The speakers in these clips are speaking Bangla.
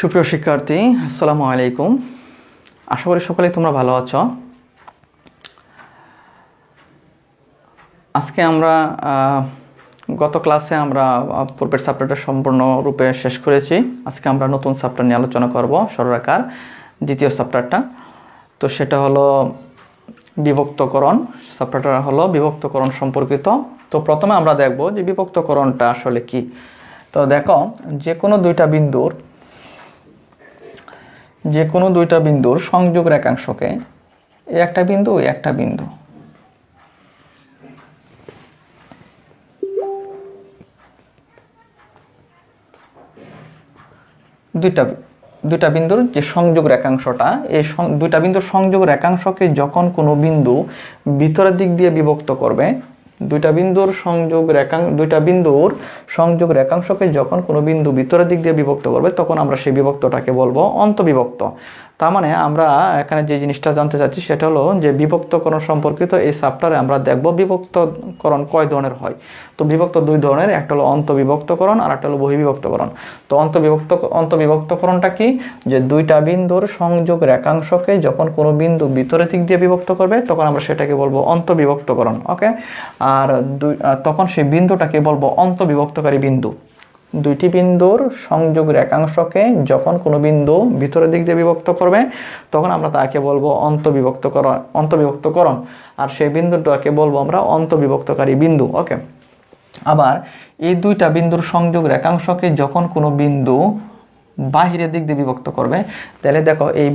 সুপ্রিয় শিক্ষার্থী, আসসালামু আলাইকুম। আশা করি সকলেই তোমরা ভালো আছো। আজকে আমরা গত ক্লাসে আমরা পূর্বের চ্যাপ্টারটা সম্পূর্ণরূপে শেষ করেছি। আজকে আমরা নতুন চ্যাপ্টার নিয়ে আলোচনা করব, সরলরেখার দ্বিতীয় চ্যাপ্টারটা। তো সেটা হলো বিভক্তকরণ। চ্যাপ্টারটা হলো বিভক্তকরণ সম্পর্কিত। তো প্রথমে আমরা দেখব যে বিভক্তকরণটা আসলে কি। তো দেখো, যে কোনো দুইটা বিন্দুর সংযোগ রেখাংশকে একটা বিন্দু একটা বিন্দু দুইটা বিন্দুর যে সংযোগ রেখাংশটা, এই দুইটা বিন্দুর সংযোগ রেখাংশকে যখন কোনো বিন্দু ভিতরের দিক দিয়ে বিভক্ত করবে, দুইটা বিন্দুর সংযোগ রেখাংশকে যখন কোনো বিন্দু ভিতরের দিক দিয়ে বিভক্ত করবে, তখন আমরা সেই বিভক্তটাকে বলবো অন্তবিভক্ত। তার মানে আমরা এখানে যে জিনিসটা জানতে চাচ্ছি সেটা হলো যে বিভক্তকরণ সম্পর্কিত এই চ্যাপ্টারে আমরা দেখব বিভক্তকরণ কয় ধরনের হয়। তো বিভক্ত দুই ধরনের, একটা হলো অন্তবিভক্তকরণ আর একটা হলো বহির্বিভক্তকরণ। তো অন্তবিভক্তকরণটা কি? যে দুইটা বিন্দুর সংযোগ রেখাংশকে যখন কোনো বিন্দু ভিতরের দিক দিয়ে বিভক্ত করবে, তখন আমরা সেটাকে বলবো অন্তবিভক্তকরণ। ওকে, আর তখন সেই বিন্দুটাকে বলবো অন্তবিভক্তকারী বিন্দু। দুইটি বিন্দুর সংযোগ রেখাংশকে যখন কোনো বিন্দু ভিতরের দিক দিয়ে বিভক্ত করবে, তখন আমরা তাকে বলবো অন্তবিভক্তকরণ, আর সেই বিন্দুটাকে বলবো আমরা অন্তবিভক্তকারী বিন্দু। ওকে, আবার এই দুইটা বিন্দুর সংযোগ রেখাংশকে যখন কোনো বিন্দু বাহিরের দিক দিয়ে বিভক্ত করবে, তাহলে দেখো এই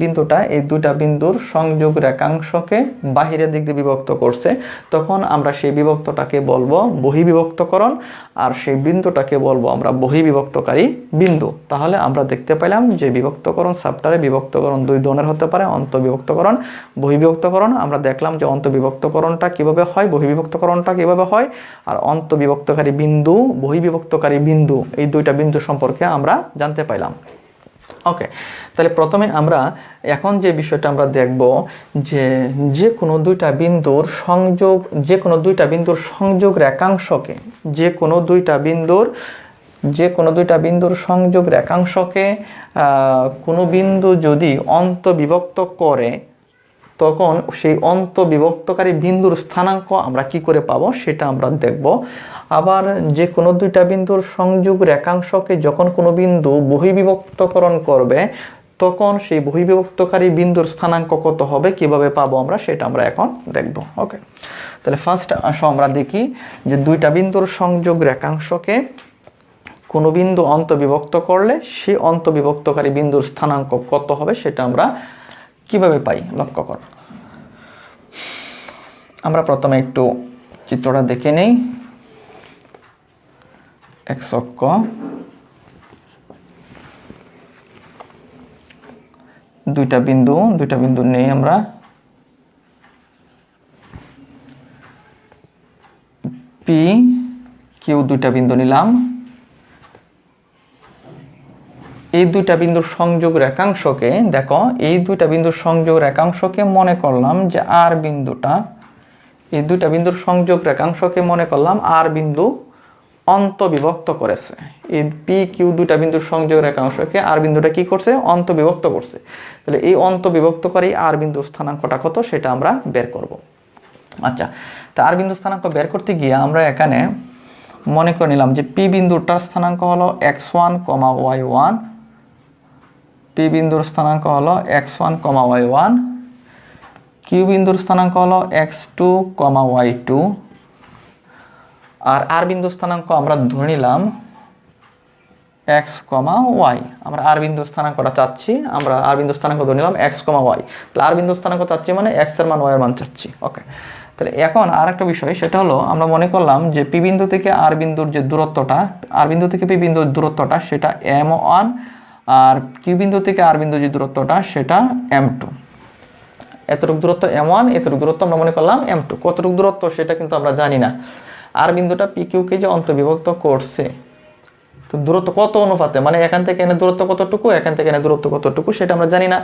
দুইটা বিন্দুর সংযোগ রেখাংশকে বাহিরের দিক দিয়ে বিভক্ত করছে, তখন আমরা সেই বিভক্তটাকে বলবো বহির্বিভক্তকরণ, আর সেই বিন্দুটাকে বলবো আমরা বহির্বিভক্তকারী বিন্দু। তাহলে আমরা দেখতে পেলাম যে বিভক্তকরণ চ্যাপ্টারে বিভক্তকরণ দুই ধরনের হতে পারে, অন্তবিভক্তকরণ, বহির্বিভক্তকরণ। আমরা দেখলাম যে অন্তবিভক্তকরণটা কিভাবে হয়, বহির্বিভক্তকরণটা কিভাবে হয়, আর অন্তবিভক্তকারী বিন্দু, বহির্বিভক্তকারী বিন্দু, এই দুইটা বিন্দু সম্পর্কে আমরা জানতে পাইলাম। ওকে, তাহলে প্রথমে আমরা এখন যে বিষয়টা আমরা দেখব যে কোনো দুইটা বিন্দুর সংযোগ রেখাংশকে কোনো বিন্দু যদি অন্তবিভক্ত করে, তখন সেই অন্তবিভক্তকারী বিন্দুর স্থানাঙ্ক আমরা কি করে পাবো সেটা আমরা দেখব। আবার যে কোনো দুইটা বিন্দুর সংযোগ রেখাংশকে যখন কোনো বিন্দু বহির্বিভক্তকরণ করবে, তখন সেই বহির্বিভক্তকারী বিন্দুর স্থানাঙ্ক কত হবে, কিভাবে পাবো আমরা, সেটা আমরা এখন দেখব। ওকে, তাহলে ফার্স্ট আসো আমরা দেখি যে দুইটা বিন্দুর সংযোগ রেখাংশকে কোনো বিন্দু অন্তবিভক্ত করলে সেই অন্তবিভক্তকারী বিন্দুর স্থানাঙ্ক কত হবে সেটা আমরা কিভাবে পাই, লক্ষ্য কর। আমরা প্রথমে একটু চিত্রটা দেখে নেই। এক্স অক্ষ, দুইটা বিন্দু নেই আমরা। পি কিউ দুইটা বিন্দু নিলাম। এই দুইটা বিন্দুর সংযোগ রেখাংশকে দেখো, এই দুইটা বিন্দুর সংযোগ রেখাংশকে মনে করলাম যে আর বিন্দুটা, এই দুইটা বিন্দুর সংযোগ রেখাংশকে মনে করলাম আর বিন্দু অন্তবিভক্ত করেছে। এই পি কিউ দুইটা বিন্দুর সংযোগ রেখাংশকে আর বিন্দুটা কি করছে, অন্তবিভক্ত করছে। তাহলে এই অন্তবিভক্তকারী আর বিন্দুর স্থানাঙ্কটা কত সেটা আমরা বের করব। আচ্ছা, তা আর বিন্দুর স্থানাঙ্ক বের করতে গিয়ে আমরা এখানে মনে করে নিলাম যে পি বিন্দুটার স্থানাঙ্ক হলো x1, y1, পি বিন্দুর স্থানাঙ্ক হলো x1, y1, কিউ বিন্দুর স্থানাঙ্ক হলো x2, y2, আর আর বিন্দুর স্থানাঙ্ক আমরা ধরে নিলাম x, y। আমরা আর বিন্দুর স্থানাঙ্কটা চাচ্ছি, আমরা আর বিন্দুর স্থানাঙ্ক ধরে নিলাম x, y। তাহলে আর বিন্দুর স্থানাঙ্ক চাচ্ছি মানে x এর মান, y এর মান চাচ্ছি। ওকে, তাহলে এখন আর একটা বিষয়, সেটা হলো আমরা মনে করলাম যে পি বিন্দু থেকে আর বিন্দুর যে দূরত্বটা, আর বিন্দু থেকে পি বিন্দুর দূরত্বটা সেটা m1, আর কিউ বিন্দু থেকে আর বিন্দু যে দূরত্বটা সেটা m2। এতটুকু দূরত্ব m1, এতটুকু দূরত্ব আমরা মনে করলাম m2। কতটুকু দূরত্ব সেটা কিন্তু আমরা জানি না। আর বিন্দুটা পি কিউকে যে অন্তবিভক্ত করছে, তো দূরত্ব কত অনুপাতে, মানে এখান থেকে এনে দূরত্ব কতটুকু, এখান থেকে এনে দূরত্ব কতটুকু সেটা আমরা জানি না।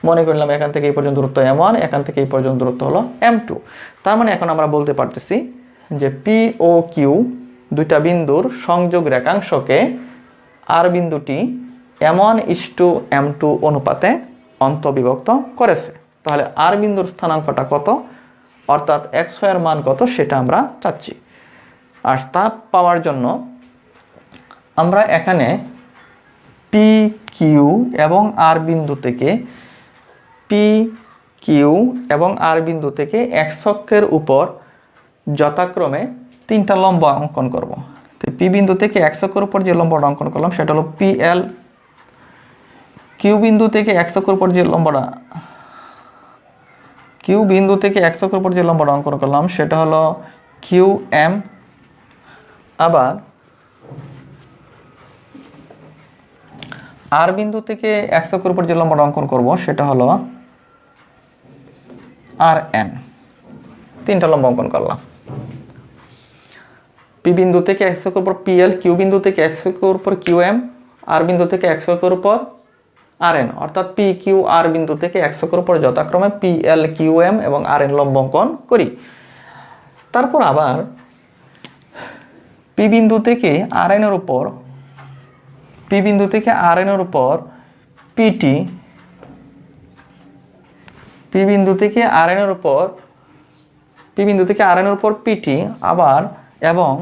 মনে করলাম এখান থেকে এই পর্যন্ত দূরত্ব m1, এখান থেকে এই পর্যন্ত দূরত্ব হলো m2। তার মানে এখন আমরা বলতে পারতেছি যে পি ও কিউ দুইটা বিন্দুর সংযোগ রেখাংশকে আর বিন্দুটি M1:M2 অনুপাতে অন্তবিভক্ত করেছে। তাহলে আর বিন্দুর স্থানাঙ্কটা কত, অর্থাৎ x এর মান কত সেটা আমরা চাচ্ছি। আর তা পাওয়ার জন্য আমরা এখানে পি কিউ এবং আর বিন্দু থেকে x অক্ষের উপর যথাক্রমে 3টা লম্ব অঙ্কন করব। তো পি বিন্দু থেকে x অক্ষের উপর যে লম্বটা অঙ্কন করলাম সেটা হলো PL, কিউ বিন্দু থেকে x অক্ষের উপর যে লম্বটা অঙ্কন করলাম সেটা হলো QM। আবার আর বিন্দু থেকে x অক্ষের উপর যে লম্বটা অঙ্কন করব সেটা হলো RN। 3টা লম্ব অঙ্কন করলাম। পি বিন্দু থেকে x অক্ষের উপর PL, কিউ বিন্দু থেকে x অক্ষের উপর QM, আর বিন্দু থেকে x অক্ষের উপর RN, অর্থাৎ পি কিউ আর বিন্দু থেকে x অক্ষের উপর যথাক্রমে PL, QM এবং RN লম্ব অঙ্কন করি। তারপর আবার পি বিন্দু থেকে RN এর উপর PT, PT আবার এবং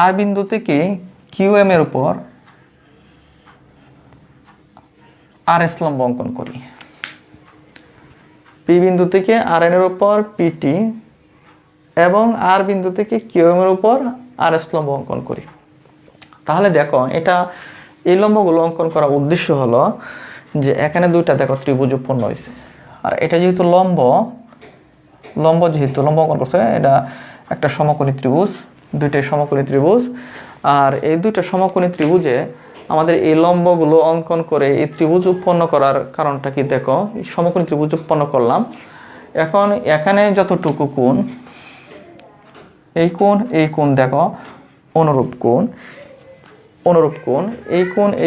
আর বিন্দু থেকে QM এর উপর RS লম্ব অঙ্কন করি। পি বিন্দু থেকে RN এর উপর PT এবং আর বিন্দু থেকে QM এর উপর RS লম্ব অঙ্কন করি। তাহলে দেখো এই লম্বগুলো অঙ্কন করার উদ্দেশ্য হলো যে এখানে দুইটা দেখো ত্রিভুজ উৎপন্ন হয়েছে, আর এটা যেহেতু লম্ব অঙ্কন করছে, এটা একটা সমকোণী ত্রিভুজ, দুইটাই সমকোণী ত্রিভুজ। আর এই দুইটা সমকোণী ত্রিভুজে আমাদের এই লম্বগুলো অঙ্কন করে এই ত্রিভুজ উৎপন্ন করার কারণটা কি, দেখো এই সমকোণী ত্রিভুজ উৎপন্ন করলাম। এখন এখানে যতটুকু কোণ, এই কোণ দেখো অনুরূপ কোণ,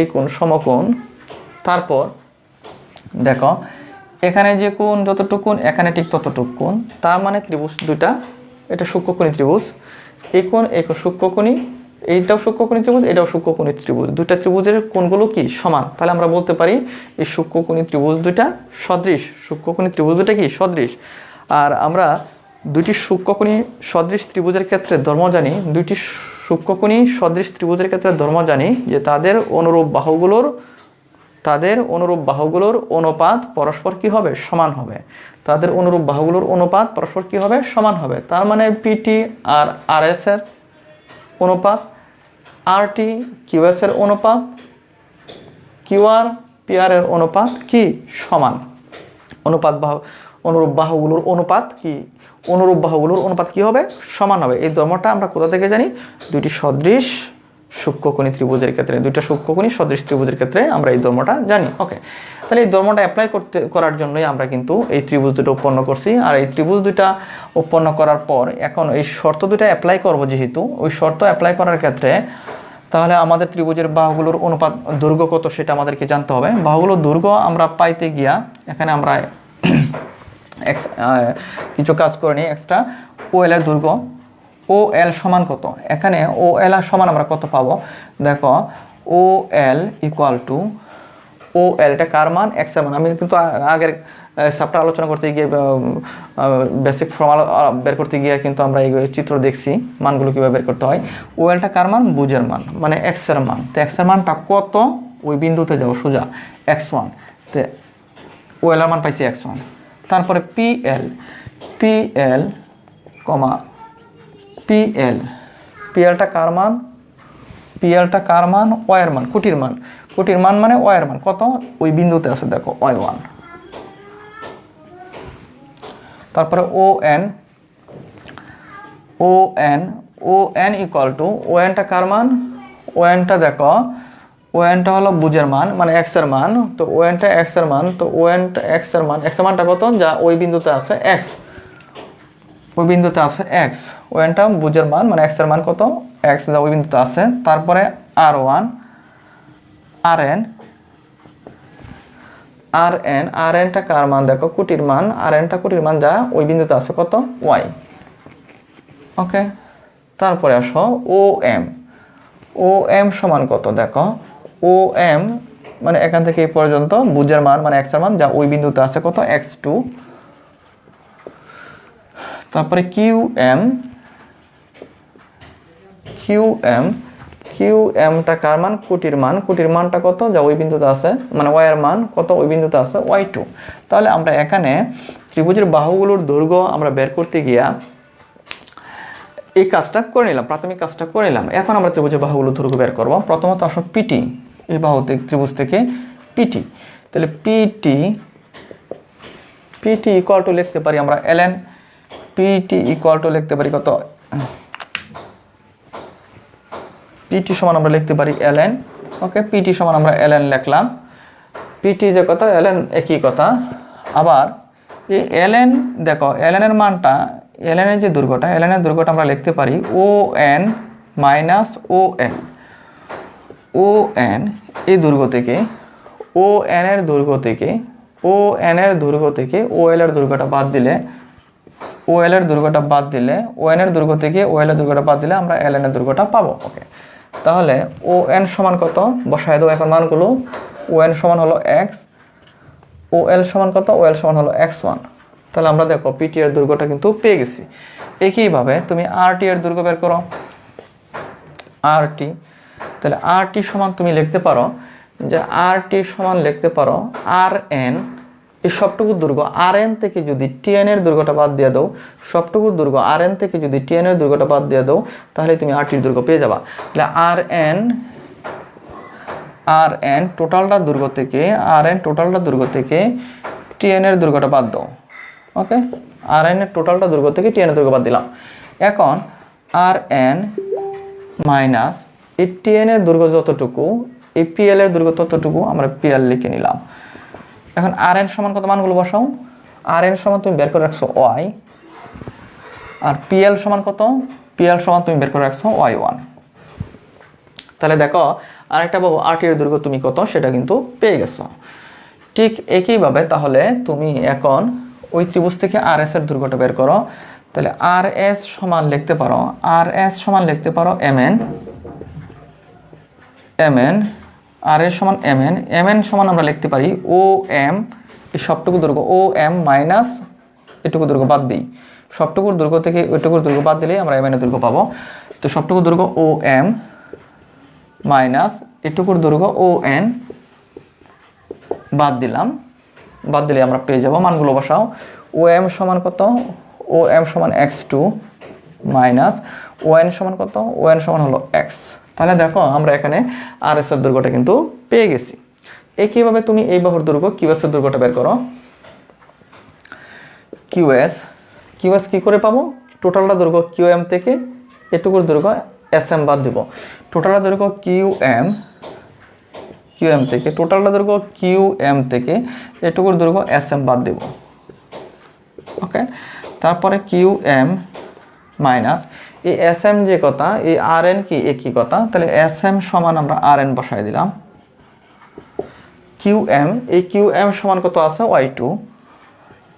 এই কোণ সমকোণ। তারপর দেখো এখানে যে কোণ যতটুকু কোণ, এখানে ঠিক ততটুকু কোণ, তার মানে ত্রিভুজ দুইটা এটা সূক্ষ্মকোণী ত্রিভুজ। এই কোণ সূক্ষ্মকোণী, এইটাও সূক্ষ্মকোণী ত্রিভুজ, এটাও সূক্ষ্মকোণী ত্রিভুজ। দুইটা ত্রিভুজের কোণগুলো কি সমান। তাহলে আমরা বলতে পারি এই সূক্ষ্মকোণী ত্রিভুজ দুইটা সদৃশ, কি সদৃশ। আর আমরা দুইটি সূক্ষ্মকোণী সদৃশ ত্রিভুজের ক্ষেত্রে ধর্ম জানি, যে তাদের অনুরূপ বাহুগুলোর অনুপাত পরস্পর কি হবে, সমান হবে। তার মানে পিটি আর আরএস এর অনুপাত, আরটি কিউএস এর অনুপাত, কিউআর পিআর এর অনুপাত কি সমান। অনুরূপ বাহুগুলোর অনুপাত কি হবে, সমান হবে। এই ধর্মটা আমরা কোথা থেকে জানি, দুইটা সূক্ষ্মকোণী সদৃশ ত্রিভুজের ক্ষেত্রে আমরা এই ধর্মটা জানি। ওকে, তাহলে এই ধর্মটা অ্যাপ্লাই করার জন্যই আমরা কিন্তু এই ত্রিভুজ দুটো উৎপন্ন করছি। আর এই ত্রিভুজ দুটা উৎপন্ন করার পর এখন এই শর্ত দুটা অ্যাপ্লাই করব, যেহেতু ওই শর্ত অ্যাপ্লাই করার ক্ষেত্রে তাহলে আমাদের ত্রিভুজের বাহুগুলোর অনুপাত দৈর্ঘ্য কত সেটা আমাদেরকে জানতে হবে। বাহুগুলোর দৈর্ঘ্য আমরা পাইতে গিয়া এখানে আমরা কিছু কাজ করে নিই এক্সট্রা। OL এর দৈর্ঘ্য, OL সমান কত, এখানে OL সমান আমরা কত পাবো, দেখো OL ইকুয়াল টু OL, এটা কার মান, x এর মান। আমি কিন্তু আগের চ্যাপ্টার আলোচনা করতে গিয়ে বেসিক ফর্মুলা বের করতে গিয়ে কিন্তু আমরা এই চিত্র দেখছি মানগুলো কীভাবে বের করতে হয়। OLটা কার মান, বুঝের মান, মানে x এর মান। তো x এর মানটা কত, ওই বিন্দুতে যাও সোজা x1, তো OL এর মান পাইছি x1। তারপরে PLটা কার মান, y এর মান, কুটির মান মানে y এর মান কত, ওই বিন্দুতে আছে দেখো y1। তারপরে ON ইকুয়াল টু, ONটা কার মান, ONটা দেখো, ONটা হলো বুঝের মান মানে x এর মান। তো ONটা x এর মান, তো ONটা x এর মানটা কত, যা ওই বিন্দুতে আছে x, ONটা বুঝের মান মানে x এর মান কত, x যা ওই বিন্দুতে আছে। তারপরে RNটা কার মান, দেখো কুটির মান, RNটা কুটির মান যা ওই বিন্দুতে আছে কত, y। ওকে, তারপরে আসো OM সমান কত, দেখো OM মানে এখান থেকে এই পর্যন্ত বুঝের মান মানে এক্স এর মান যা ওই বিন্দুতে আছে কত x2, তারপরে কিউএমটা কার মান কোটির মানটা কত যা ওই বিন্দুতে আছে মানে y এর মান কত ওই বিন্দুতে আছে y2। তাহলে আমরা এখানে ত্রিভুজের বাহুগুলোর দৈর্ঘ্য আমরা বের করতে গিয়া এই কাজটা করে নিলাম, প্রাথমিক কাজটা করে নিলাম। এখন আমরা ত্রিভুজের বাহুগুলোর দৈর্ঘ্য বের করব। প্রথমত আসো পিটি, এই বাহু ত্রিভুজ থেকে পিটি, তাহলে পিটি ইকুয়াল টু লিখতে পারি আমরা ln, পিটি ইকুয়াল টু লিখতে পারি কত পিটি সমান আমরা লিখতে পারি ln। ওকে, পিটি সমান আমরা ln লিখলাম, পিটি যে কথা ln একই কথা। আবার এই ln দেখো ln এর মানটা ln এর যে দৈর্ঘ্যটা ln এর দৈর্ঘ্যটা আমরা লিখতে পারি on মাইনাস on এই দৈর্ঘ্য থেকে on এর দৈর্ঘ্য থেকে OL এর দৈর্ঘ্যটা বাদ দিলে OL এর দৈর্ঘ্যটা বাদ দিলে ON এর দৈর্ঘ্য থেকে OL এর দৈর্ঘ্যটা বাদ দিলে আমরা ln এর দৈর্ঘ্যটা পাবো। ওকে, তাহলে ON সমান কত বসায় দাও এখন মানগুলো। ON সমান হলো x, OL সমান কত OL সমান হলো x1। তাহলে আমরা দেখো পিটি এর দৈর্ঘ্যটা কিন্তু পেয়ে গেছি। একইভাবে তুমি RT এর দৈর্ঘ্য বের করো, RT। তাহলে RT সমান তুমি লিখতে পারো যে RT সমান লিখতে পারো RN, এই সবটুকুর দৈর্ঘ্য RN থেকে যদি TN এর দৈর্ঘ্যটা বাদ দিয়ে দাও, সবটুকুর দৈর্ঘ্য RN থেকে যদি TN এর দৈর্ঘ্যটা বাদ দিয়ে দাও তাহলে তুমি RT এর দৈর্ঘ্য পেয়ে যাবা। তাহলে RN টোটালটা দৈর্ঘ্য থেকে TN এর দৈর্ঘ্যটা বাদ দাও। ওকে, RN এর টোটালটা দৈর্ঘ্য থেকে TN এর দৈর্ঘ্য বাদ দিলাম। এখন RN মাইনাস এই TN এর দৈর্ঘ্য যতটুকু এই PL এর দৈর্ঘ্য ততটুকু আমরা PL লিখে নিলাম। এখন RN সমান কত মানগুলো বসাও। RN সমান তুমি বের করে রাখছো y, আর PL সমান কত PL সমান তুমি বের করে রাখছো y1। তাহলে দেখো আরেকটা বাবু RT এর দৈর্ঘ্য তুমি কত সেটা কিন্তু পেয়ে গেছো। ঠিক একইভাবে তাহলে তুমি এখন ওই ত্রিভুজ থেকে RS এর দৈর্ঘ্যটা বের করো। তাহলে RS সমান লিখতে পারো mn, RS সমান mn সমান আমরা লিখতে পারি OM, এই সবটুকু দৈর্ঘ্য OM মাইনাস এটুকু দৈর্ঘ্য বাদ দিই, সবটুকুর দৈর্ঘ্য থেকে ওইটুকুর দৈর্ঘ্য বাদ দিলেই আমরা mn এর দৈর্ঘ্য পাবো। তো সবটুকুর দৈর্ঘ্য OM মাইনাস এটুকুর দৈর্ঘ্য ON বাদ দিলে আমরা পেয়ে যাব মানগুলো বসাও। OM সমান কত OM সমান x2 মাইনাস ON সমান কত ON সমান হলো x। তাহলে দেখো আমরা এখানে RS এর দৈর্ঘ্যটা কিন্তু পেয়ে গেছি। একইভাবে তুমি এই বাহুর দৈর্ঘ্য QS এর দৈর্ঘ্যটা বের করো। QS কি করে পাবো, টোটালটা দৈর্ঘ্য QM থেকে এটুকুর দৈর্ঘ্য SM বাদ দিব। টোটালটা দৈর্ঘ্য QM থেকে এটুকুর দৈর্ঘ্য SM বাদ দিব। ওকে, তারপরে QM মাইনাস এই SM যে কথা এই RN কি একই কথা, তাহলে SM সমান আমরা RN বসাই দিলাম। QM এই QM সমান কত আছে y2,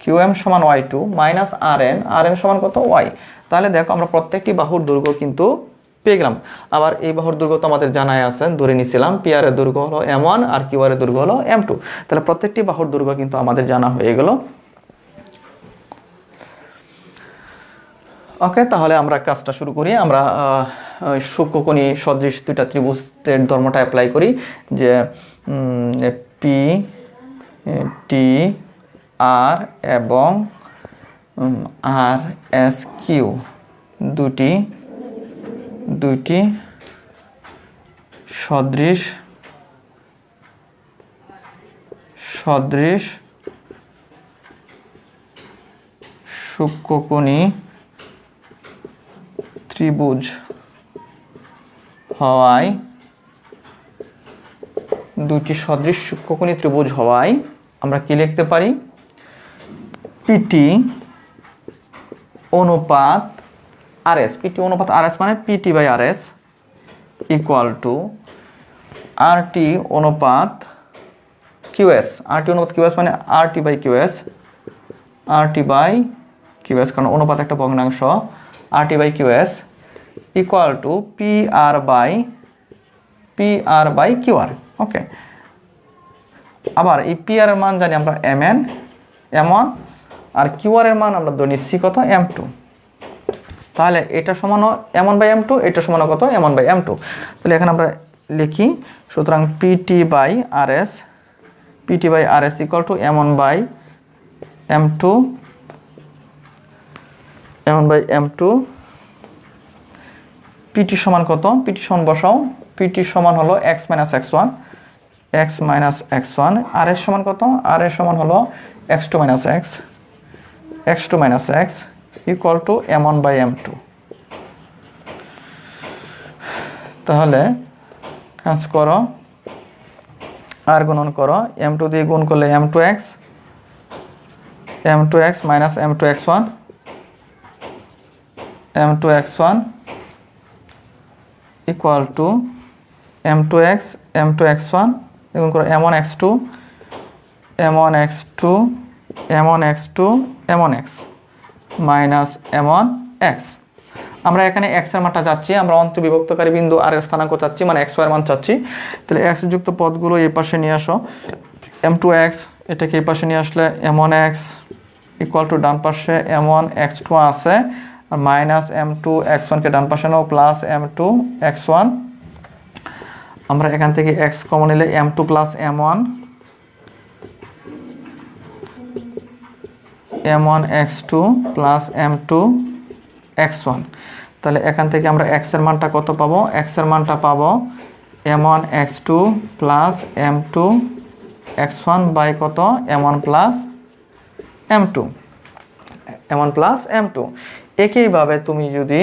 QM সমান y2 মাইনাস RN সমান কত y। তাহলে দেখো আমরা প্রত্যেকটি বাহুর দৈর্ঘ্য কিন্তু পেয়ে গেলাম। আবার এই বাহুর দৈর্ঘ্য তো আমাদের জানাই আছে, ধরে নিছিলাম PR এর দৈর্ঘ্য হলো m1 আর QR এর দৈর্ঘ্য হলো m2। তাহলে প্রত্যেকটি বাহুর দৈর্ঘ্য কিন্তু আমাদের জানা হয়ে গেল। ওকে, তাহলে আমরা কাজটা শুরু করি। আমরা সূক্ষ্মকোণী সদৃশ দুইটা ত্রিভুজের ধর্মটা অ্যাপ্লাই করি যে PTR এবং RSQ দুইটি সদৃশ সূক্ষ্মকোণী ত্রিভুজ হওয়ায় দুইটি সদৃশ সূক্ষ্মকোণী ত্রিভুজ হওয়ায় আমরা কি লিখতে পারি, PT অনুপাত RS, PT অনুপাত RS মানে PT by RS equal to RT অনুপাত QS, RT অনুপাত QS মানে RT বাই QS, কারণ অনুপাত একটা ভগ্নাংশ, RT by QS equal to PR by QR। Okay, আবার এই পি আর এর মান জানি আমরা mn m1 আর কিউ আর এর মান আমরা ধরে নিচ্ছি কত m2। তাহলে এটা সমান m1/m2, এটা সমান কত m1/m2। তাহলে এখানে আমরা লিখি সুতরাং PT/RS equal to m1/m2 PT সমান কত, PT সমান বসাও, PT সমান হলো x minus x1, RS সমান কত, RS সমান হলো x2 minus x equal to m1/m2। তাহলে কাজ করো, আর গুণন করো, m2 দিয়ে গুণ করলে m2x minus m2x1 equal to m2x1 গুণ করো m1x2 m1x মাইনাস m1x। আমরা এখানে x এর মানটা চাচ্ছি, আমরা অন্তবিভক্তকারী বিন্দু আর এর স্থানাঙ্ক চাচ্ছি, মানে x এর মান চাচ্ছি। তাহলে x যুক্ত পদগুলো এই পাশে নিয়ে আসো, m2x এটাকে এই পাশে নিয়ে আসলে m1x ইকুয়াল টু ডান পাশে m1x2 আছে, আর মাইনাস m2x1 কে ডান পাশে নাও, প্লাস m2x1। আমরা এখান থেকে x কমন নিলে m2 plus m1x2 plus m2x1। তাহলে এখান থেকে আমরা x এর মানটা কত পাবো, x এর মানটা পাবো m1x2 প্লাস m2x1 বাই কত m1 প্লাস m2। একইভাবে তুমি যদি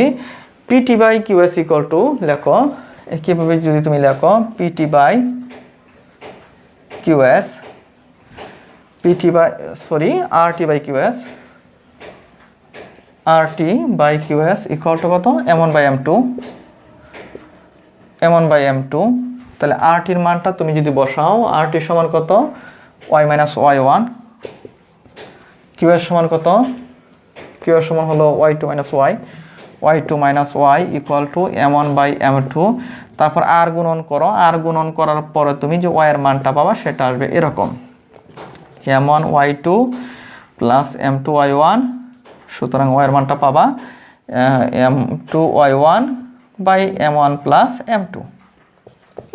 PT/QS ইকুয়াল টু লেখো, একইভাবে যদি তুমি লেখো RT/QS ইকুয়াল টু কত m1/m2। তাহলে RT-র মানটা তুমি যদি বসাও, RT সমান কত y মাইনাস y1, QS সমান কত, QS সমান হলো y2 minus y equal to m1/m2। তারপর আর গুণন করো, আর গুণন করার পরে তুমি যে y এর মানটা পাবা সেটা আসবে এরকম m1y2 প্লাস m2y1। সুতরাং y এর মানটা পাবা m2y1 by m1 plus m2,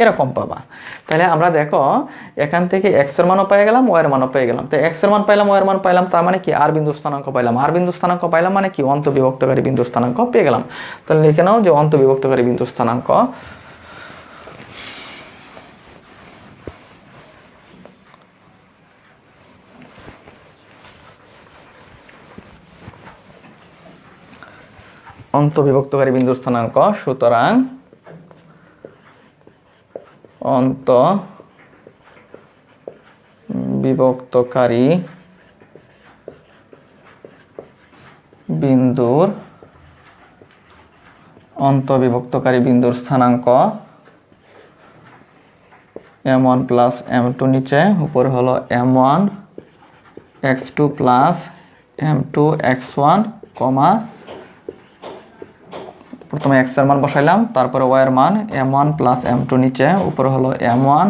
এরকম পাবা। তাহলে আমরা দেখো এখান থেকে x এর মানও পেয়ে গেলাম, y এর মানও পেয়ে গেলাম। তো x এর মান পাইলাম, y এর মান পাইলাম, তার মানে কি আর বিন্দু স্থানাঙ্ক পাইলাম। আর বিন্দু স্থানাঙ্ক পাইলাম মানে কি অন্তবিভক্তকারী বিন্দু স্থানাঙ্ক পেয়ে গেলাম। তাহলে লিখে নাও যে অন্তবিভক্তকারী বিন্দু স্থানাঙ্ক অন্তবিভক্তকারী বিন্দুর স্থানাঙ্ক, সুতরাং অন্তবিভক্তকারী বিন্দুর স্থানাঙ্ক m1 প্লাস m2 নিচে, উপরে হলো m1x2 প্লাস m2x1 কমা, প্রথমে x এর মান বসাইলাম, তারপরে y এর মান m1 প্লাস m2 নিচে, উপরে হলো m1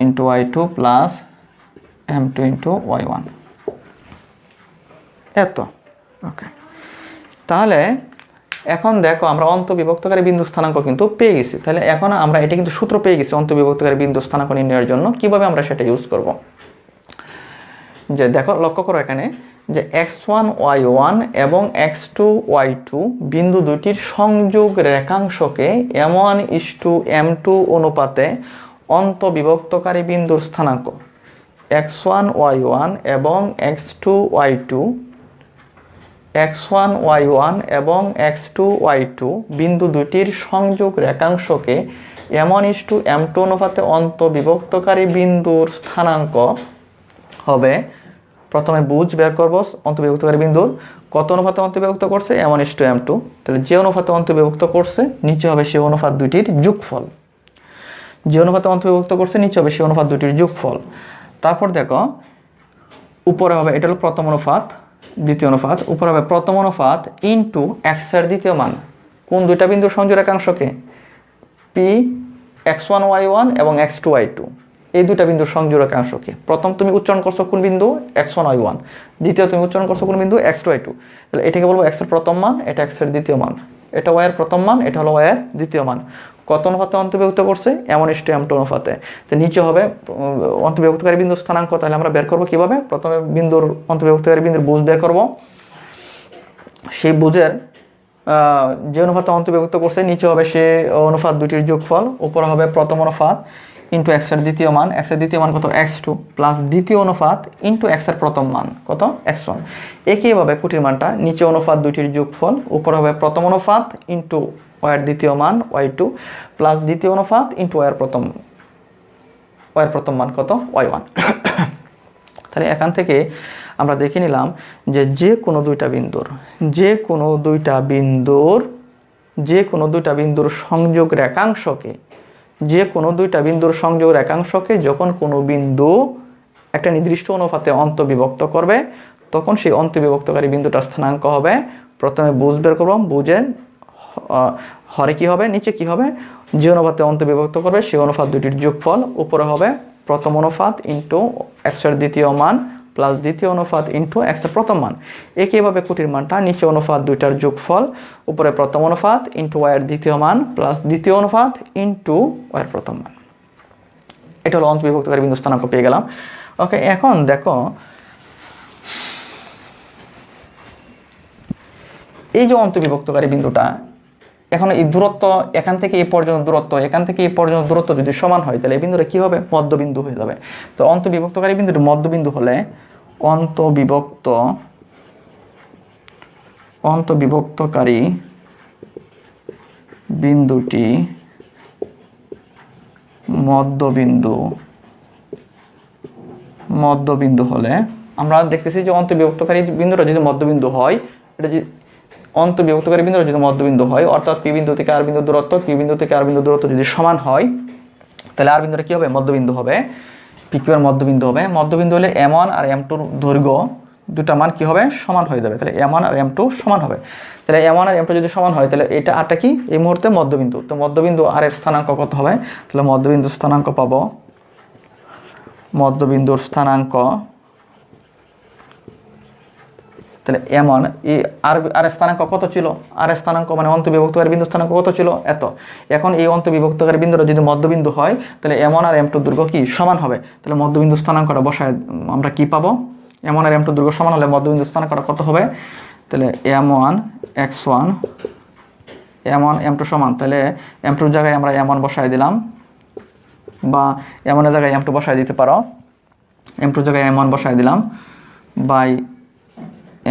into y2 plus m2 into y1। এত ওকে। তাহলে এখন দেখো আমরা অন্তবিভক্তকারী বিন্দু স্থানাঙ্ক কিন্তু পেয়ে গেছি। তাহলে এখন আমরা এটা কিন্তু সূত্র পেয়ে গেছি অন্তবিভক্তকারী বিন্দু স্থানাঙ্ক নির্ণয়ের জন্য। কিভাবে আমরা সেটা ইউজ করব, যে দেখো লক্ষ্য করো এখানে যে x1 y1 এবং x2 y2 বিন্দু দুটির সংযোগ রেখাংশকে m1:m2 অনুপাতে অন্তবিভক্তকারী বিন্দুর স্থানাঙ্ক x1 y1 এবং x2 y2 বিন্দু দুটির সংযোগ রেখাংশকে m1:m2 অনুপাতে অন্তবিভক্তকারী বিন্দুর স্থানাঙ্ক হবে, প্রথমে বুঝ বের করবো অন্তবিভক্তকারী বিন্দুর কত অনুপাতে অন্তর্বিভক্ত করছে m1:m2। তাহলে যে অনুপাতে অন্তর্বিভক্ত করছে নিচে হবে সেই অনুপাত দুটির যোগফল, যে অনুপাতে অন্তর্বিভক্ত করছে নিচে হবে সেই অনুপাত দুটির যোগফল। তারপর দেখো উপরে হবে, এটা হলো প্রথম অনুপাত, দ্বিতীয় অনুপাত, উপরে হবে প্রথম অনুপাত ইন্টু x এর দ্বিতীয় মান, কোন দুইটা বিন্দুর সংযোগ রেখাংশকে p x1 y1 এবং x2 y2, এই দুইটা বিন্দুর সংযোগ রেখাংশ কি? প্রথম তুমি উচ্চারণ করছো কোন বিন্দু? x1 y1, দ্বিতীয় তুমি উচ্চারণ করছো কোন বিন্দু? x2 y2। তাহলে এটাকে বলবো x এর প্রথম মান, এটা x এর দ্বিতীয় মান, এটা y এর প্রথম মান, এটা হলো y এর দ্বিতীয় মান। কত অনুপাতে অন্তর্ভুক্ত করছে? m1:m2 অনুপাতে। তো নিচে হবে অন্তর্ভুক্তকারী বিন্দুর স্থানাঙ্ক। তাহলে আমরা বের করবো কিভাবে? প্রথমে বিন্দুর অন্তর্ভুক্তকারী বিন্দুর বুঝ বের করব। সেই বুঝের যে অনুপাতে অন্তর্ভুক্ত করছে নিচে হবে সে অনুপাত দুটির যোগফল, উপরে হবে প্রথম অনুপাত ইন্টু x এর দ্বিতীয় মান। x এর দ্বিতীয় মান কত? x2 প্লাস দ্বিতীয় অনুপাত ইন্টু x এর প্রথম মান কত? x1। একইভাবে কুটির মানটা নিচে অনুপাত দুটির যোগফল, উপরে হবে প্রথম অনুপাত ইন্টু y এর দ্বিতীয় মান y2 প্লাস দ্বিতীয় অনুপাত ইন্টু y এর প্রথম মান কত? y1। তাহলে এখান থেকে আমরা দেখে নিলাম যে কোনো দুইটা বিন্দুর সংযোগ রেখাংশকে যখন কোনো বিন্দু একটা নির্দিষ্ট অনুপাতে অন্তর্বিভক্ত করবে তখন সেই অন্তর্বিভক্তকারী বিন্দুটার স্থানাঙ্ক হবে, প্রথমে বুঝ বের করব, বুঝের হরে কি হবে, নিচে কি হবে, যে অনুপাতে অন্তর্বিভক্ত করবে সেই অনুপাত দুটির যোগফল, উপরে হবে প্রথম অনুপাত ইন্টু x এর দ্বিতীয় মান প্লাস দ্বিতীয় অনুপাত ইন্টু x এর প্রথম মান। একইভাবে কুটির মানটা নিচে অনুপাত দুইটার যোগফল, উপরে প্রথম অনুপাত ইন্টু y এর দ্বিতীয় মান প্লাস দ্বিতীয় অনুপাত ইন্টু y এর প্রথম মান। এটা হলো অন্তর্বিভক্তকারী বিন্দু স্থানাঙ্ক পেয়ে গেলাম। ওকে, এখন দেখো এই যে অন্তর্বিভক্তকারী বিন্দুটা, এখন এই দূরত্ব এখান থেকে এই পর্যন্ত দূরত্ব যদি সমান হয় তাহলে এই বিন্দুটা কি হবে? মধ্যবিন্দু হয়ে যাবে। তো অন্তর্বিভক্তকারী বিন্দুটি মধ্যবিন্দু হলে অন্তর্বিভক্তকারী বিন্দুটি মধ্যবিন্দু হলে আমরা দেখতেছি যে অন্তর্বিভক্তকারী বিন্দুটা যদি মধ্যবিন্দু হয়, এটা যদি অন্তর্বিভক্তকারী বিন্দুটা যদি মধ্যবিন্দু হয়, অর্থাৎ পি বিন্দু থেকে আর বিন্দু দূরত্ব, কিউ বিন্দু থেকে আর বিন্দু দূরত্ব যদি সমান হয় তাহলে আর বিন্দুটা কি হবে? মধ্যবিন্দু হবে। পি কিউ এর মধ্যবিন্দু হবে। মধ্যবিন্দু হলে m1 আর m2 দৈর্ঘ্য দুটা মান কি হবে? সমান হয়ে যাবে। তাহলে m1 আর m2 সমান হবে। তাহলে m1 আর m2 যদি সমান হয় তাহলে এটা আরটা কি? এই মুহূর্তে মধ্যবিন্দু। তো মধ্যবিন্দু আর এর স্থানাঙ্ক কত হবে? তাহলে মধ্যবিন্দুর স্থানাঙ্ক পাবো, তাহলে m1 এই আর স্থানাঙ্ক কত ছিল? আর স্থানাঙ্ক মানে অন্তর্বিভক্তকারী বিন্দু স্থানাঙ্ক কত ছিল? এত। এখন এই অন্তর্বিভক্তকারী বিন্দুটা যদি মধ্যবিন্দু হয় তাহলে m1 আর m2 দৈর্ঘ্য কি সমান হবে। তাহলে মধ্যবিন্দু স্থানাঙ্কটা বসায় আমরা কি পাবো? m1 আর m2 দৈর্ঘ্য সমান হলে মধ্যবিন্দু স্থানাঙ্কটা কত হবে? তাহলে m1 x1 m1 m2 সমান, তাহলে m2 এর জায়গায় আমরা m1 বসায় দিলাম, বা m1 এর জায়গায় m2 বসায় দিতে পারো। m2 এর জায়গায় m1 বসায় দিলাম বাই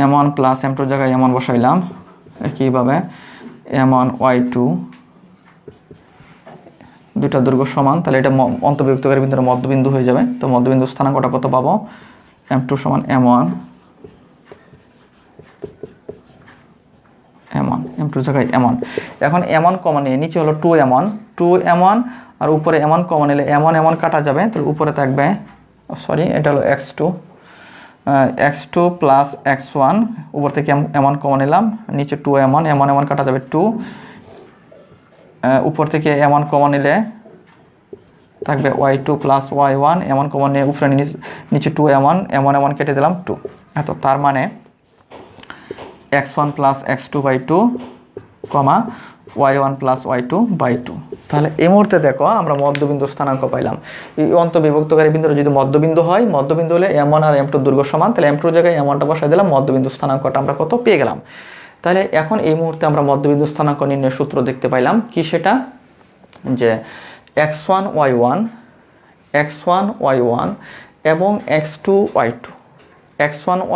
m1 প্লাস m2 এর জায়গায় m1 বসাইলাম। একইভাবে m1 y2 দুইটা দৈর্ঘ্য সমান, তাহলে এটা অন্তর্বিভক্তকারী বিন্দুর মধ্যবিন্দু হয়ে যাবে। তো মধ্যবিন্দু স্থানাঙ্কটা কত পাবো? m2 সমান m1 m2 জায়গায় m1। এখন m1 কমন নিয়ে নিচে হলো 2m1 আর উপরে m1 কমন নিলে m1 কাটা যাবে, তাহলে উপরে থাকবে এটা হলো x2 প্লাস x1, উপর থেকে m1 কমন নিলাম, নিচে 2m1 কাটা যাবে 2, উপর থেকে m1 কমন নিলে থাকবে y2 plus y1, m1 common নিয়ে উপরে নিচে 2m1 কেটে দিলাম 2। এত, তার মানে x1 প্লাস x2 বাই 2 কমা y1 প্লাস y2 বাই 2। তাহলে এই মুহূর্তে দেখো আমরা মধ্যবিন্দুর স্থানাঙ্ক পাইলাম। এই অন্তর্বিভক্তকারী বিন্দুর যদি মধ্যবিন্দু হয়, মধ্যবিন্দু হলে m1 আর m2 দৈর্ঘ্য সমান, তাহলে m2 জায়গায় m1টা বসাই দিলাম, মধ্যবিন্দু স্থানাঙ্কটা আমরা কত পেয়ে গেলাম। তাহলে এখন এই মুহূর্তে আমরা মধ্যবিন্দু স্থানাঙ্ক নির্ণয়ের সূত্র দেখতে পাইলাম কি, সেটা যে x1 y1 এবং x2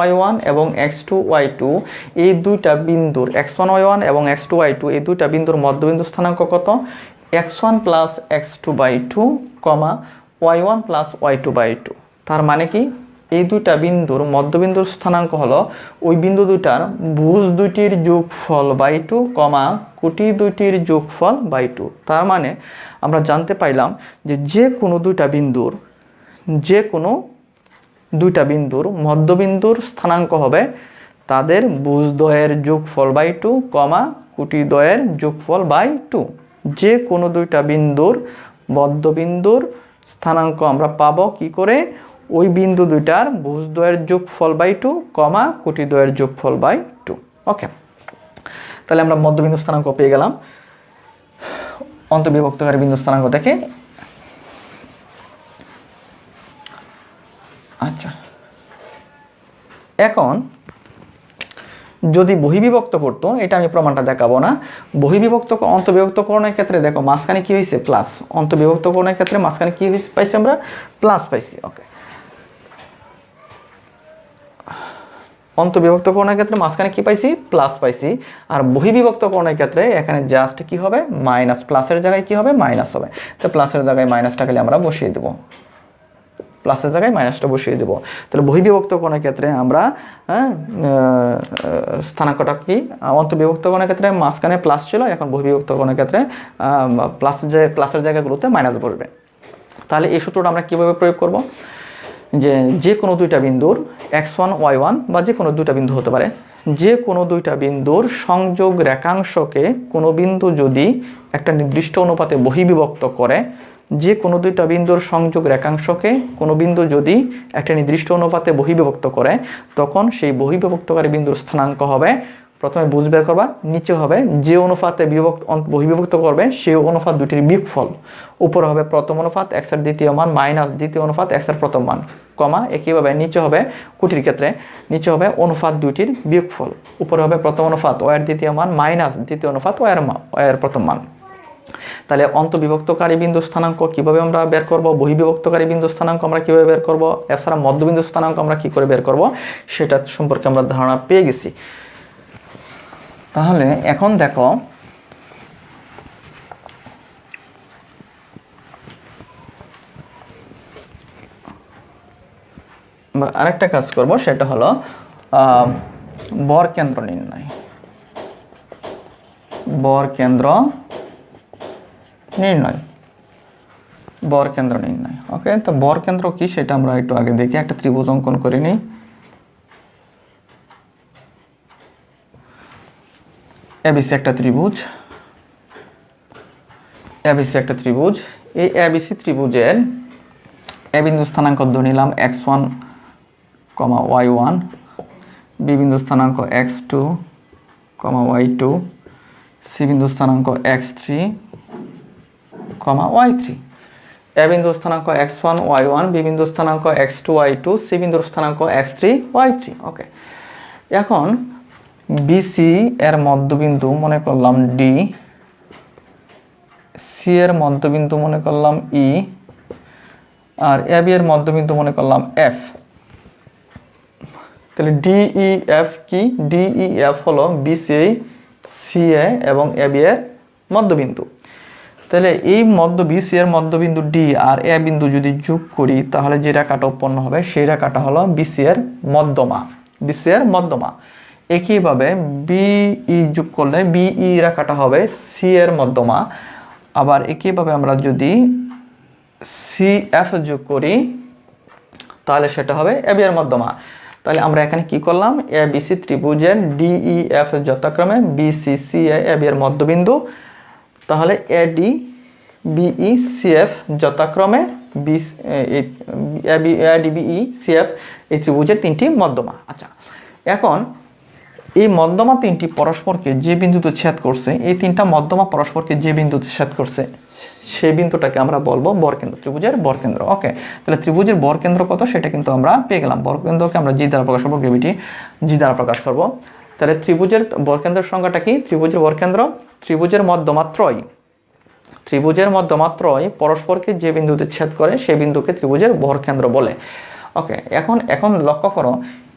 y1 এবং x2 y2 এই দুইটা বিন্দুর x1 y1 এবং x2 y2 এই দুইটা বিন্দুর মধ্যবিন্দু স্থানাঙ্ক কত? x1 প্লাস x2 বাই 2 কমা y1 প্লাস y2 বাই 2। তার মানে কি, এই দুইটা বিন্দুর মধ্যবিন্দুর স্থানাঙ্ক হলো ওই বিন্দু দুইটার ভুজ দুইটির যোগফল বাই 2 কমা কুটি দুইটির যোগফল বাই 2। তার মানে আমরা জানতে পাইলাম যে কোনো দুইটা বিন্দুর মধ্যবিন্দুর স্থানাঙ্ক হবে তাদের ভুজদ্বয়ের যোগফল বাই 2 কমা কুটিদ্বয়ের যোগফল বাই 2। যে কোনো দুইটা বিন্দুর মধ্যবিন্দুর স্থানাঙ্ক আমরা পাবো কি করে, ওই বিন্দু দুইটার ভুজদ্বয়ের যোগফল বাই 2 কমা কোটিদ্বয়ের যোগফল বাই 2। ওকে, তাহলে আমরা মধ্যবিন্দু স্থানাঙ্ক পেয়ে গেলাম অন্তর্বিভক্তকারী বিন্দু স্থানাঙ্ক থেকে। আচ্ছা, এখন যদি বহিবিভক্ত করতো, এটা আমি প্রমাণটা দেখাবো না, বহিবিভক্ত অন্তর্বিভক্তকরণের ক্ষেত্রে দেখো মাঝখানে কি হয়েছে প্লাস, অন্তর্বিভক্তকরণের ক্ষেত্রে মাঝখানে কি হয়েছে পাইছি আমরা প্লাস পাইছি। ওকে, অন্তর্বিভক্তকরণের ক্ষেত্রে মাঝখানে কি পাইছি প্লাস পাইছি, আর বহিবিভক্তকরণের ক্ষেত্রে এখানে জাস্ট কি হবে মাইনাস, প্লাসের জায়গায় কি হবে মাইনাস হবে। তো প্লাসের জায়গায় মাইনাসটা খালি আমরা বসিয়ে দেবো, প্লাসের জায়গায় মাইনাসটা বসিয়ে দেবো। তাহলে বহিবিভক্তকরণের ক্ষেত্রে আমরা স্থানাঙ্কটা কি, অন্তর্বিভক্তকরণের ক্ষেত্রে মাঝখানে প্লাস ছিল, এখন বহিবিভক্তকরণের ক্ষেত্রে প্লাসের জায়গাগুলোতে মাইনাস বসবে। তাহলে এই সূত্রটা আমরা কীভাবে প্রয়োগ করব, যে কোনো দুইটা বিন্দুর x1 y1 বা যে কোনো দুইটা বিন্দু হতে পারে, যে কোনো দুইটা বিন্দুর সংযোগ রেখাংশকে কোনো বিন্দু যদি একটা নির্দিষ্ট অনুপাতে বহিবিভক্ত করে, যে কোনো দুইটা বিন্দুর সংযোগ রেখাংশকে কোনো বিন্দু যদি একটা নির্দিষ্ট অনুপাতে বহিবিভক্ত করে, তখন সেই বহিবিভক্তকারী বিন্দুর স্থানাঙ্ক হবে, প্রথমে বুঝ বের করবা, নিচে হবে যে অনুপাতে বহিবিভক্ত করবে সেই অনুপাত দুটির বিয়োগফল, উপরে হবে প্রথম অনুপাত x এর দ্বিতীয় মান মাইনাস দ্বিতীয় অনুপাত x এর প্রথম মান, কমা একইভাবে নিচে হবে কোটির ক্ষেত্রে নিচে হবে অনুপাত দুইটির বিয়োগফল, উপরে হবে প্রথম অনুপাত y এর দ্বিতীয় মান মাইনাস দ্বিতীয় অনুপাত y এর প্রথম মান। তাহলে অন্তর্বিভক্তকারী বিন্দু স্থানাঙ্ক কিভাবে আমরা বের করব, বহিবিভক্তকারী বিন্দু স্থানাঙ্ক আমরা কিভাবে বের করব, এছাড়া মধ্যবিন্দু স্থানাঙ্ক আমরা কি করে বের করব সেটা সম্পর্কে আমরা ধারণা পেয়ে গেছি। তাহলে এখন দেখো আরেকটা কাজ করব, সেটা হলো বর কেন্দ্র নির্ণয়। বর কেন্দ্র নির্ণয়, বর কেন্দ্র নির্ণয়। ওকে, তো বর কেন্দ্র কি সেটা আমরা একটু আগে দেখি, একটা ত্রিভুজ অঙ্কন করে নিই। এবিসি একটা ত্রিভুজ, এবিসি একটা ত্রিভুজ, এই এবিসি ত্রিভুজের এ বিন্দু স্থানাঙ্ক ধরে নিলাম x1, y1, বি বিন্দু স্থানাঙ্ক x2, y2, সি বিন্দু স্থানাঙ্ক x3, y3, এ বিন্দু স্থানাঙ্ক x1, y1, বি বিন্দু স্থানাঙ্ক x2, y2, সি বিন্দুর স্থানাঙ্ক x3, y3। ওকে, এখন বিসি এর মধ্যবিন্দু মনে করলাম ডি, সি এর মধ্যবিন্দু মনে করলাম ই, আর এবি এর মধ্যবিন্দু মনে করলাম এফ। তাহলে ডিইএফ কি, ডিইএফ হলো বিসি, সিএ এবং এবি এর মধ্যবিন্দু। তাহলে এই বিসি এর মধ্যবিন্দু ডি আর এ বিন্দু যদি যোগ করি, তাহলে যে রেখাটা উৎপন্ন হবে সেই রেখাটা হলো বিসি এর মধ্যমা, বিসি এর মধ্যমা। একইভাবে বিই যোগ করলে বিই রেখাটা হবে সি এর মধ্যমা। আবার একইভাবে আমরা যদি সিএফ যোগ করি তাহলে সেটা হবে এবি এর মধ্যমা। তাহলে আমরা এখানে কি করলাম, এ বিসি ত্রিভুজের ডিইএফ যথাক্রমে বিসি, সিএ, এবি এর মধ্যবিন্দু, তাহলে এডি, বিই, সিএফ যথাক্রমে এডি, বিই, সিএফ এই ত্রিভুজের তিনটি মধ্যমা। আচ্ছা, এখন এই মধ্যমা তিনটি পরস্পরকে যে বিন্দুতে ছেদ করছে, এই তিনটা মধ্যমা পরস্পরকে যে বিন্দুতে ছেদ করছে সেই বিন্দুটাকে আমরা বলবো বরকেন্দ্র, ত্রিভুজের বরকেন্দ্র। ওকে, তাহলে ত্রিভুজের বরকেন্দ্র কত সেটা কিন্তু আমরা পেয়ে গেলাম। বরকেন্দ্রকে আমরা জি দ্বারা প্রকাশ করবো, গ্রেভিটি জি দ্বারা প্রকাশ করব। তাহলে ত্রিভুজের বরকেন্দ্রের সংখ্যাটা কি, ত্রিভুজের বরকেন্দ্র ত্রিভুজের মধ্যমা ত্রয়, ত্রিভুজের মধ্যমা ত্রয় পরস্পরকে যে বিন্দুতে ছেদ করে সেই বিন্দুকে ত্রিভুজের বরকেন্দ্র বলে। ওকে, এখন লক্ষ্য করো,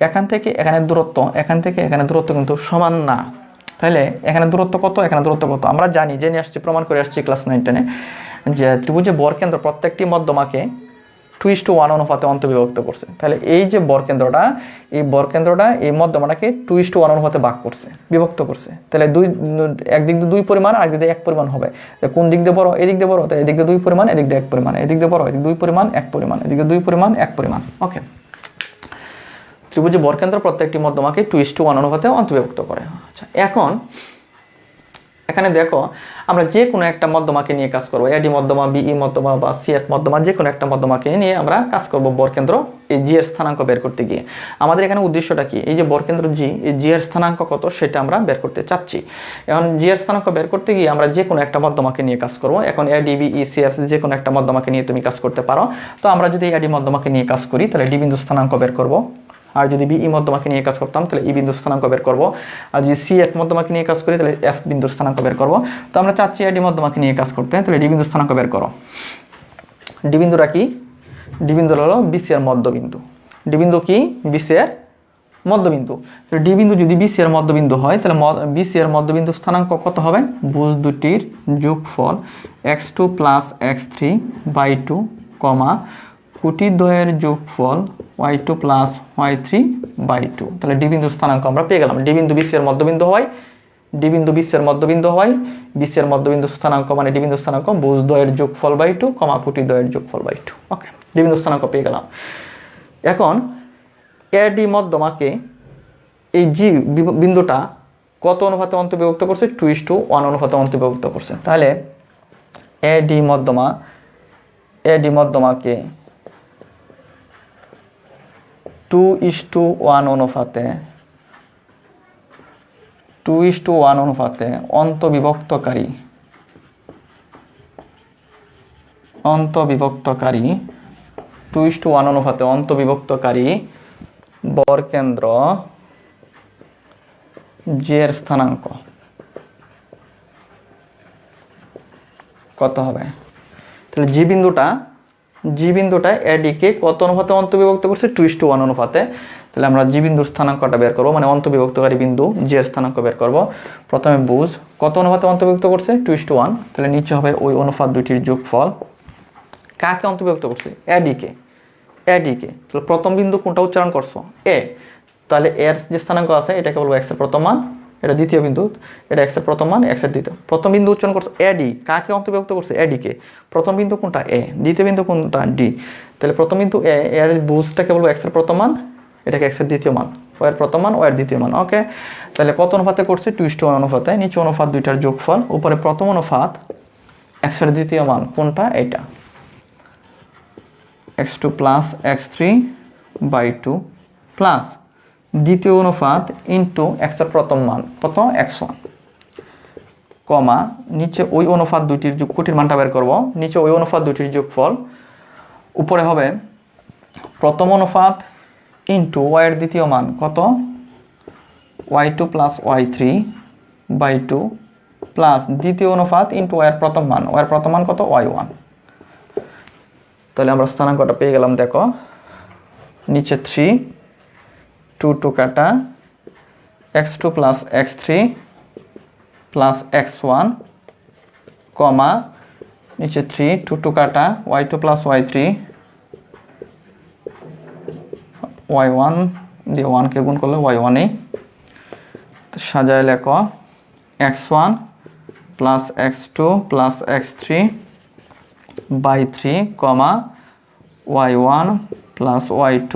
এখান থেকে এখানে দূরত্ব, এখান থেকে এখানে দূরত্ব কিন্তু সমান না। তাহলে এখানে দূরত্ব কত, এখানে দূরত্ব কত, আমরা জানি, জেনে আসছি, প্রমাণ করে আসছি ক্লাস 9-10-এ, যে ত্রিভুজের বরকেন্দ্র প্রত্যেকটি মধ্যমাকে 2:1 অনুপাতে অন্তর্বিভক্ত করছে। তাহলে এই যে বরকেন্দ্রটা, এই বরকেন্দ্রটা এই মধ্যমাটাকে 2:1 অনুপাতে ভাগ করছে, বিভক্ত করছে। তাহলে একদিক দিয়ে 2 পরিমাণ, আর একদিক দিয়ে 1 পরিমাণ হবে। কোন দিক দিয়ে বড়, এদিক দিয়ে বড়, তাই এদিক দিয়ে 2 পরিমাণ, এদিক দিয়ে 1 পরিমাণ, এদিক দিয়ে বড়, এদিক 2 পরিমাণ 1 পরিমাণ, এদিক দিয়ে 2 পরিমাণ 1 পরিমাণ। ওকে, ত্রিভুজের বরকেন্দ্র প্রত্যেকটি মধ্যমাকে 2:1 অনুপাতে অন্তর্বিভক্ত করে। আচ্ছা, এখানে দেখো আমরা যে কোনো একটা মধ্যমাকে নিয়ে কাজ করবো, এডি মধ্যমা, বিই মধ্যমা বা সিএফ মধ্যমা, যে কোনো একটা মধ্যমাকে নিয়ে আমরা কাজ করব বরকেন্দ্র এই জি এর স্থানাঙ্ক বের করতে গিয়ে। আমাদের এখানে উদ্দেশ্যটা কি, এই যে বরকেন্দ্র জি, এই জি এর স্থানাঙ্ক কত সেটা আমরা বের করতে চাচ্ছি। এখন জি এর স্থানাঙ্ক বের করতে গিয়ে আমরা যে কোনো একটা মধ্যমাকে নিয়ে কাজ করব। এখন এডি, বিই, সিএফ যে কোনো একটা মধ্যমাকে নিয়ে তুমি কাজ করতে পারো। তো আমরা যদি এডি মধ্যমাকে নিয়ে কাজ করি তাহলে ডি বিন্দু স্থানাঙ্ক বের করব, আর যদি বিই মধ্যমাকে নিয়ে কাজ করতাম তাহলে ই বিন্দুর স্থানাঙ্ক বের করব, আর যদি সি এফ মধ্যমাকে নিয়ে কাজ করি তাহলে এফ বিন্দুর স্থানাঙ্ক বের করব। তো আমরা চাচ্ছি এডি মধ্যমাকে নিয়ে কাজ করতে, তাহলে ডি বিন্দুর স্থানাঙ্ক বের করো। ডি বিন্দুটা কি, ডি বিন্দু হলো বিসি এর মধ্যবিন্দু। ডি বিন্দু কি, বিসি এর মধ্যবিন্দু। ডি বিন্দু যদি বিসি এর মধ্যবিন্দু হয় তাহলে বিসি এর মধ্যবিন্দু স্থানাঙ্ক কত হবে, ভুজ দুটির যোগফল x2 প্লাস x3 বাই 2 কমা কুটি দ্বয়ের যোগফল y2 প্লাস y3 বাই 2। তাহলে ডি বিন্দুর স্থানাঙ্ক আমরা পেয়ে গেলাম। ডি বিন্দু বিসি এর মধ্যবিন্দু হয়, ডি বিন্দু বিসি এর মধ্যবিন্দু হয়, বিসি এর মধ্যবিন্দু স্থানাঙ্ক মানে ডি বিন্দু স্থানাঙ্ক ভুজ দ্বয়ের যোগফল বাই 2 কমা কুটি দ্বয়ের যোগফল বাই 2। ওকে, ডি বিন্দু স্থানাঙ্ক পেয়ে গেলাম। এখন এডি মধ্যমাকে এই জি বিন্দুটা কত অনুপাতে অন্তর্বিভক্ত করছে, 2:1 অনুপাতে অন্তর্বিভক্ত করছে। তাহলে এডি মধ্যমাকে 2:1 অনুপাতে অন্তর্বিভক্তকারী 2:1 অনুপাতে অন্তর্বিভক্তকারী বরকেন্দ্র জি এর স্থানাঙ্ক কত হবে। তাহলে জি বিন্দুটা এডিকে কত অনুপাতে অন্তর্বিভক্ত করছে, 2:1 অনুপাতে। তাহলে আমরা জি বিন্দুর স্থানাঙ্কটা বের করবো, মানে অন্তর্বিভক্তকারী বিন্দু জি এর স্থানাঙ্ক বের করব। প্রথমে বুঝ কত অনুপাতে অন্তর্বিভক্ত করছে, 2:1। তাহলে নিচে হবে ওই অনুপাত দুটির যোগফল। কাকে অন্তর্বিভক্ত করছে, এডিকে। তাহলে প্রথম বিন্দু কোনটা উচ্চারণ করছো, এ। তাহলে এর যে স্থানাঙ্ক আছে এটাকে বলবো এক্স এর প্রথম মান, এটা দ্বিতীয় বিন্দু, এটা এক্স এর প্রথম মান, এক্স এর দ্বিতীয়। প্রথম বিন্দু উচ্চারণ করছো এডি, কাকে অন্তর্ভুক্ত করছে, এডিকে। প্রথম বিন্দু কোনটা, এ। দ্বিতীয় বিন্দু কোনটা, ডি। তাহলে প্রথম বিন্দু এ, এর বুঝটাকে বলবো এক্স এর প্রথম মান, এটাকে এক্স এর দ্বিতীয় মান, ও এর প্রথম মান, ও এর দ্বিতীয় মান। ওকে, তাহলে কত অনুপাতে করছে, 2:1 অনুপাতে। নিচে অনুপাত দুইটার যোগফল, উপরে প্রথম অনুপাত এক্স এর দ্বিতীয় মান কোনটা, এটা x2 plus x3 by 2 plus দ্বিতীয় অনুপাত ইন্টু এক্স এর প্রথম মান কত, x1 কমা নিচে ওই অনুপাত দুইটির কোটির মানটা বের করব। নিচে ওই অনুপাত দুইটির যোগফল, উপরে হবে প্রথম অনুপাত ইন্টু y এর দ্বিতীয় মান কত, y2 plus y3 by 2 plus দ্বিতীয় অনুপাত ইন্টু y এর প্রথম মান, y এর প্রথম মান কত, y1। তাহলে আমরা স্থানাঙ্কটা পেয়ে গেলাম। দেখো নিচে 3, 2 কাটা x2 plus x3 plus x1 কমা নিচে 3, 2 কাটা y2 প্লাস y3 y1 দিয়ে 1কে গুণ করলে y1ই। তো সাজায় লেখো x1 plus x2 plus x3 by 3 কমা y1 plus y2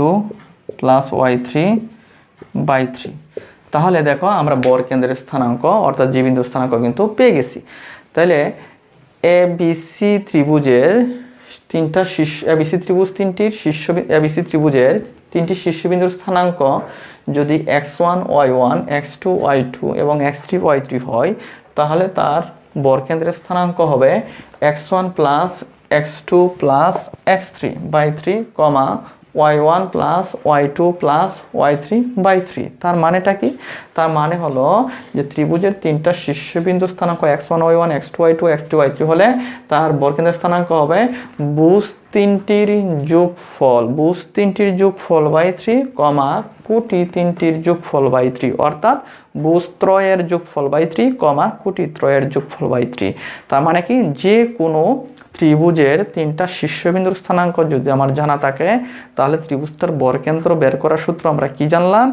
plus y3 by 3। তাহলে দেখো আমরা বরকেন্দ্রের স্থানাঙ্ক অর্থাৎ জি বিন্দুর স্থানাঙ্ক কিন্তু পেয়ে গেছি। তাহলে এবিসি ত্রিভুজের তিনটি শীর্ষবিন্দুর স্থানাঙ্ক যদি x1 y1 x2 y2 এবং x3 y3 হয়, তাহলে তার বরকেন্দ্রের স্থানাঙ্ক হবে x1 plus x2 plus x3 by 3 কমা y1 plus y2 plus y3 by 3। তার মানেটা কি? তার মানে হলো যে ত্রিভুজের তিনটা শীর্ষবিন্দু স্থানাঙ্ক x1 y1 x2 y2 x3 y3 হলে তার বরকেন্দ্রের স্থানাঙ্ক হবে ভুজ তিনটির যোগফল বাই 3 কমা কুটি তিনটির যোগফল বাই 3, অর্থাৎ ভুজ ত্রয়ের যোগফল বাই 3 কমা কুটি ত্রয়ের যোগফল বাই 3। তার মানে কি, যে কোনো ত্রিভুজের তিনটা শীর্ষবিন্দুর স্থানাঙ্ক যদি আমার জানা থাকে, তাহলে ত্রিভুজটার বরকেন্দ্র বের করার সূত্র আমরা কি জানলাম,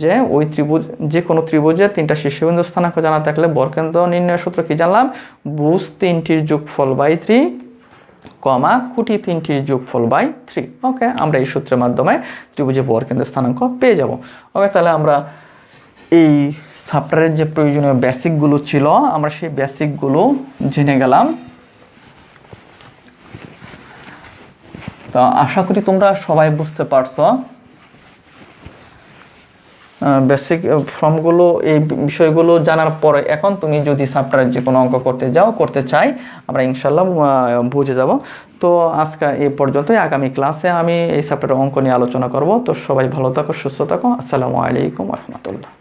যে ওই ত্রিভুজ যে কোনো ত্রিভুজের তিনটা শীর্ষবিন্দুর স্থানাঙ্ক জানা থাকলে বরকেন্দ্র নির্ণয়ের সূত্র কি জানলাম, ভুজ তিনটির যোগফল বাই 3 কমা কুটি তিনটির যোগফল বাই 3। ওকে, আমরা এই সূত্রের মাধ্যমে ত্রিভুজের বরকেন্দ্রের স্থানাঙ্ক পেয়ে যাব। ওকে, তাহলে আমরা এই সাপ্টারের যে প্রয়োজনীয় বেসিকগুলো ছিল আমরা সেই বেসিকগুলো জেনে গেলাম। তো আশা করি তোমরা সবাই বুঝতে পারছো। বেসিক ফর্মগুলো এই বিষয়গুলো জানার পরে এখন তুমি যদি সাপ্টারের যে কোনো অঙ্ক করতে চাই আমরা ইনশাল্লাহ বুঝে যাব। তো আজকে এই পর্যন্তই। আগামী ক্লাসে আমি এই সাপ্টারের অঙ্ক নিয়ে আলোচনা করব। তো সবাই ভালো থাকো, সুস্থ থাকো। আসসালামু আলাইকুম ওয়া রাহমাতুল্লাহ।